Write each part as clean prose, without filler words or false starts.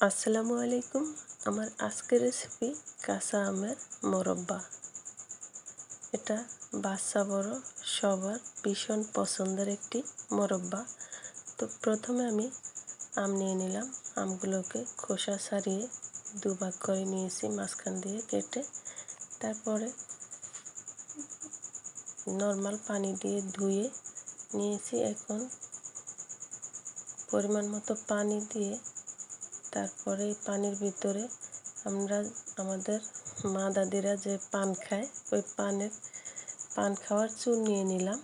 আসসালামু আলাইকুম। আমার আজকের রেসিপি কাঁচা আমের মোরব্বা। এটা বাচ্চা বড় সবার ভীষণ পছন্দের একটি মোরব্বা। তো প্রথমে আমি আম নিয়ে নিলাম। আমগুলোকে খোসা ছাড়িয়ে দুভাগ করে নিয়েছি, মাঝখান দিয়ে কেটে। তারপরে নর্মাল পানি দিয়ে ধুয়ে নিয়েছি। এখন পরিমাণ মতো পানি দিয়ে তারপরে এই পানির ভিতরে আমরা আমাদের মা দাদিরা যে পান খায়, ওই পান খাওয়ার চুন নিয়ে নিলাম।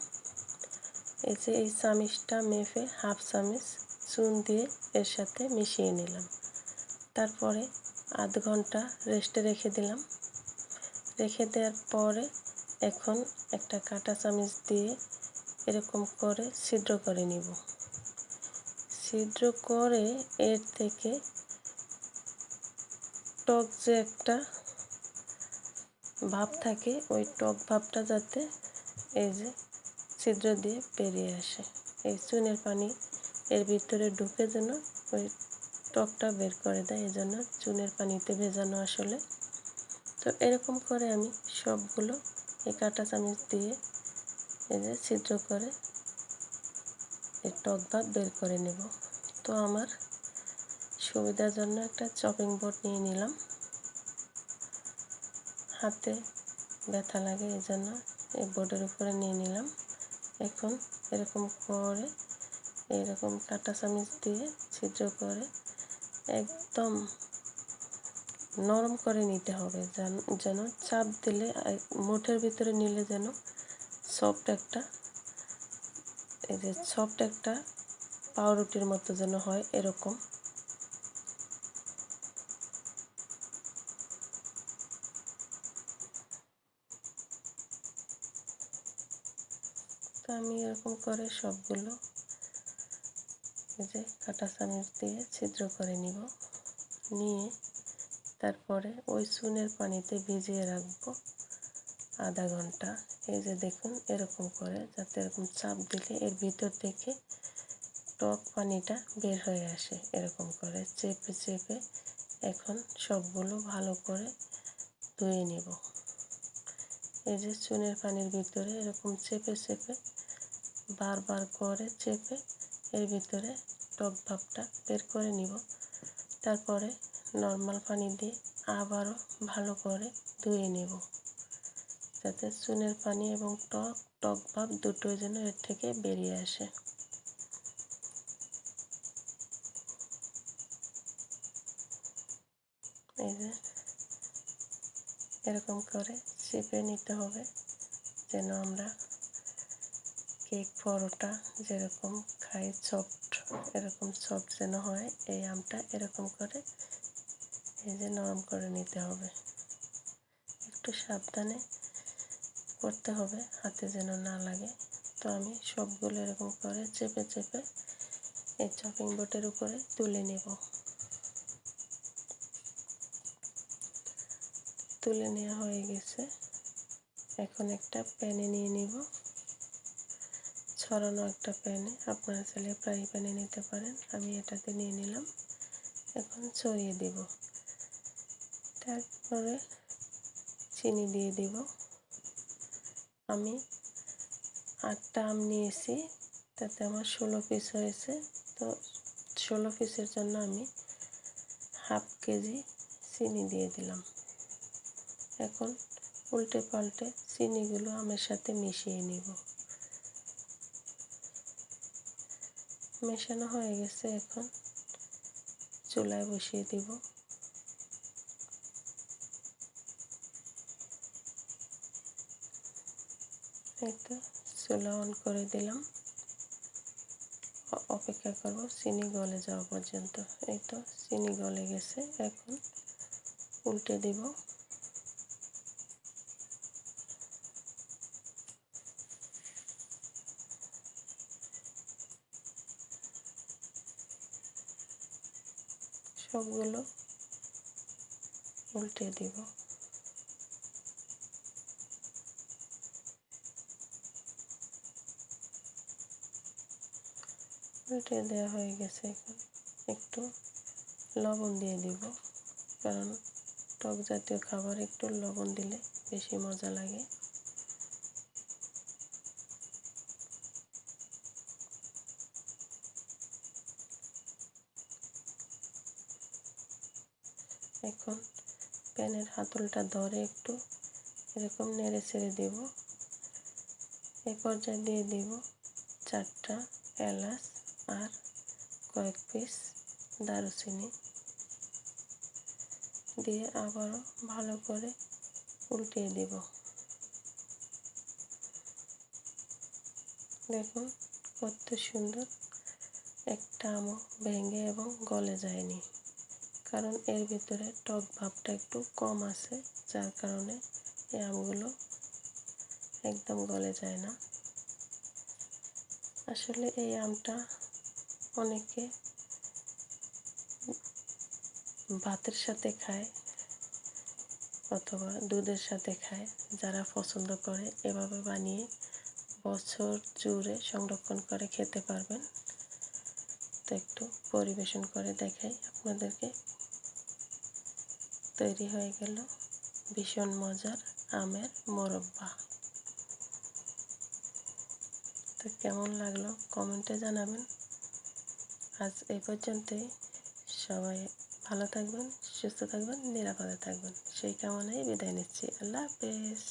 এই চামিচটা মেপে হাফ চামিচ চুন দিয়ে এর সাথে মিশিয়ে নিলাম। তারপরে আধ ঘন্টা রেস্টে রেখে দিলাম। রেখে দেওয়ার পরে এখন একটা কাঁটা চামিচ দিয়ে এরকম করে ছিদ্র করে নিব। ছিদ্র করে এর থেকে টক যে একটা ভাব থাকে, ওই টক ভাবটা যাতে এই যে ছিদ্র দিয়ে বেরিয়ে আসে। এই চুনের পানি এর ভিতরে ঢুকে যেন ওই টকটা বের করে দেয়, এই জন্য চুনের পানিতে ভেজানো আসলে। তো এরকম করে আমি সবগুলো এই কাঁটা চামচ দিয়ে এই যে ছিদ্র করে এই টক ভাব বের করে নেব। তো আমার সুবিধার জন্য একটা চপিং বোর্ড নিয়ে নিলাম। হাতে ব্যথা লাগে এই জন্য এই বোর্ডের উপরে নিয়ে নিলাম। এখন এরকম করে এরকম কাঁটা চামচ দিয়ে ছিদ্র করে একদম নরম করে নিতে হবে, যেন চাপ দিলে মুঠের ভিতরে নিলে যেন সফট একটা পাউরুটির মতো যেন হয় এরকম। তো আমি এরকম করে সবগুলো এই যে কাঁটা চামচ দিয়ে ছিদ্র করে নিব। নিয়ে তারপরে ওই চুনের পানিতে ভিজিয়ে রাখবো আধা ঘন্টা। এই যে দেখুন এরকম করে, যাতে এরকম চাপ দিলে এর ভিতর থেকে টক পানিটা বের হয়ে আসে। এরকম করে চেপে চেপে এখন সবগুলো ভালো করে ধুয়ে নেব। এই যে চুনের পানির ভিতরে এরকম চেপে চেপে বারবার করে চেপে এর ভিতরে টক ভাবটা বের করে নিব। তারপরে নর্মাল পানি দিয়ে আবারও ভালো করে ধুয়ে নেব, যাতে চুনের পানি এবং টক ভাব দুটোই যেন এর থেকে বেরিয়ে আসে। এই যে এরকম করে চেপে নিতে হবে, যেন আমরা কেক পরোটা যেরকম খাই সফট, এরকম সফট যেন হয়। এই আমটা এরকম করে এই যে নরম করে নিতে হবে। একটু সাবধানে করতে হবে, হাতে যেন না লাগে। তো আমি সবগুলো এরকম করে চেপে চেপে এই চপিং বোর্ডের উপরে তুলে নেব। তুলে নেওয়া হয়ে গেছে। এখন একটা প্যানে নিয়ে নিব, ছড়ানো একটা প্যানে। আপনারা চাইলে ফ্রাই প্যানে নিতে পারেন, আমি এটাতে নিয়ে নিলাম। এখন ছড়িয়ে দেব। তারপরে চিনি দিয়ে দিব। আমি 8টা আম নিয়েছি, তাতে আমার 16 পিস হয়েছে। তো 16 পিসের জন্য আমি হাফ কেজি চিনি দিয়ে দিলাম। এখন উল্টে পাল্টে চিনিগুলো আমের সাথে মিশিয়ে নিব। মেশানো হয়ে গেছে, এখন চুলায় বসিয়ে দিব। এই তো চুলা অন করে দিলাম, অপেক্ষা করব চিনি গলে যাওয়া পর্যন্ত। এই তো চিনি গলে গেছে, এখন উল্টে দিব। সবগুলো উল্টে দিব। উল্টে দেওয়া হয়ে গেছে, এখন একটু লবণ দিয়ে দিব, কারণ টক জাতীয় খাবার একটু লবণ দিলে বেশি মজা লাগে। এখন প্যানের হাতলটা ধরে একটু এরকম নেড়ে ছেড়ে দেব। এই পর্যায়ে দিয়ে দিব 4টা এলাচ আর কয়েক পিস দারুচিনি দিয়ে আবারও ভালো করে উল্টিয়ে দেব। দেখুন কত সুন্দর, একটা আমও ভেঙে এবং গলে যায়নি, কারণ এর ভিতরে টক ভাবটা একটু কম আছে, যার কারণে এই আমগুলো একদম গলে যায় না। আসলে এই আমটা অনেকে ভাতের সাথে খায় অথবা দুধের সাথে খায়। যারা পছন্দ করে এভাবে বানিয়ে বছর জুড়ে সংরক্ষণ করে খেতে পারবেন। তো একটু পরিবেশন করে দেখাই আপনাদেরকে। তৈরি হয়ে গেল ভীষণ মজার আমের মোরব্বা। তো কেমন লাগলো কমেন্টে জানাবেন। আজ এই পর্যন্তই। সবাই ভালো থাকবেন, সুস্থ থাকবেন, নিরাপদে থাকবেন সেই কামনায় বিদায় নিচ্ছি। আল্লাহ হাফেজ।